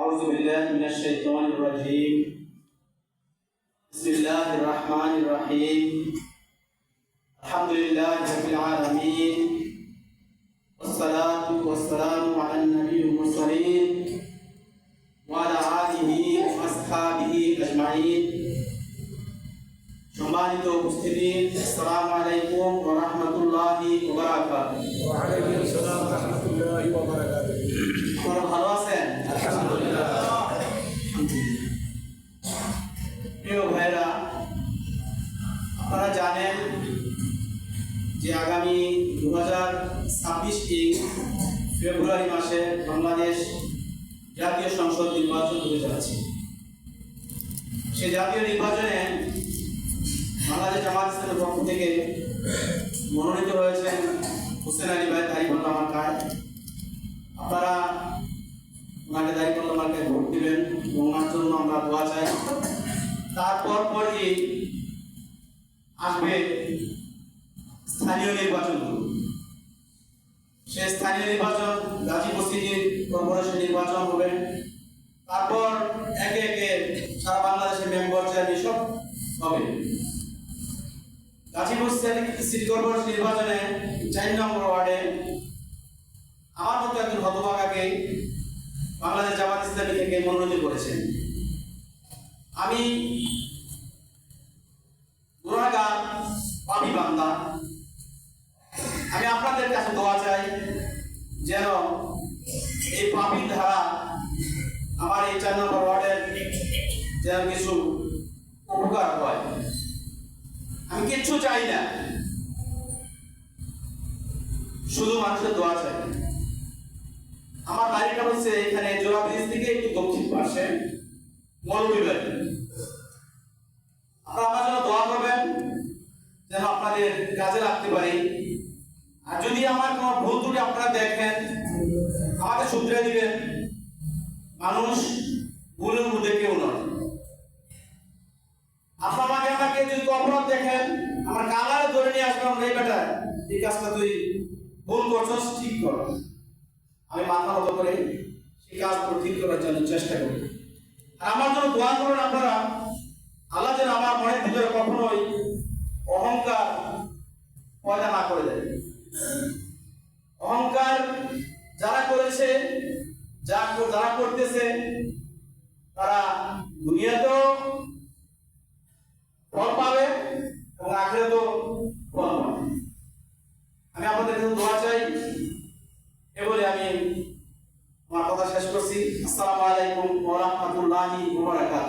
أعوذ بالله من الشيطان الرجيم. بسم الله الرحمن الرحيم. الحمد لله رب العالمين، والصلاة والسلام على النبي المرسلين وعلى آله وأصحابه أجمعين. সম্মানিত উপস্থিতি, আসসালামু আলাইকুম ওয়া রাহমাতুল্লাহি ওয়া বারাকাতুহু। ওয়া আলাইকুম আসসালাম ওয়া রাহমাতুল্লাহি ওয়া বারাকাতুহু। আপনারা ভালো আছেন? আলহামদুলিল্লাহ। প্রিয় ভাইরা, আপনারা জানেন যে আগামী 2026 ফেব্রুয়ারি মাসে বাংলাদেশ জাতীয় সংসদ নির্বাচন হতে যাচ্ছে। সেই জাতীয় নির্বাচনে বাংলাদেশ জামাত ইসলামের পক্ষ থেকে মনোনীত হয়েছেন হোসেন আলী ভাই দাঁড়িপাল্লা মার্কায়। আপনারা ওনাকে দাঁড়িপাল্লা মার্কায় ভোট দিবেন এবং ওনার জন্য আমরা দোয়া চাই। তারপর পরই আসবে স্থানীয় নির্বাচন। সেই স্থানীয় নির্বাচন গাজীপুর সিটি কর্পোরেশন নির্বাচন হবে। তারপর একে একে সারা বাংলাদেশের মেম্বার চেয়ারম্যান সব হবে। গাজীপুর সিটি কর্পোরেশন নির্বাচনে 4 নম্বর ওয়ার্ডে আমার মতো একজন হতভাগাকে বাংলাদেশ জামাত ইসলামী থেকে মনোনীত করেছেন। আমি গুনাহগার, পাপী বান্দা। আমি আপনাদের কাছে দোয়া চাই যেন এই পাপী ধারা আমার এই 4 নম্বর ওয়ার্ডের যেন কিছু উপকার হয়। আমি কিচ্ছু চাই না, শুধু মানুষের দোয়া চাই। আমার বাড়িটা হচ্ছে এখানে জোড়া ব্রিজ থেকে একটু দক্ষিণ পাশে মৌলভীবাড়ি। আপনারা আমার জন্য দোয়া করবেন যেন আপনাদের কাজে লাগতে পারি। আর যদি আমার কোনো ভুল ত্রুটি আপনারা দেখেন, আমাকে শুধরে দিবেন। মানুষ ভুলের মধ্যে কেউ নয়। আপনারা আমাকে যদি অপরাধ দেখেন, আমার কালারে ধরে নিয়ে আসবেন, এই বেটা এই কাজটা তুই ভুল করছস, ঠিক কর। আমি মাথা মতো করে সেই কাজগুলো ঠিক করার জন্য চেষ্টা করি। আর আমার জন্য দোয়া করুন আপনারা, আল্লাহ যেন আমার মনের ভিতরে কখনোই অহংকার পয়দা না করে দেয়। অহংকার যারা করেছে, যারা করতেছে, তারা দুনিয়াতেও ফল পাবে এবং আখিরাতেও ফল পাবে। আমি আপনাদের কাছে দোয়া চাই। এ বলে আমি আমার কথা শেষ করছি। আসসালামু আলাইকুম ওয়া রাহমাতুল্লাহি ওয়া বারাকাতুহু।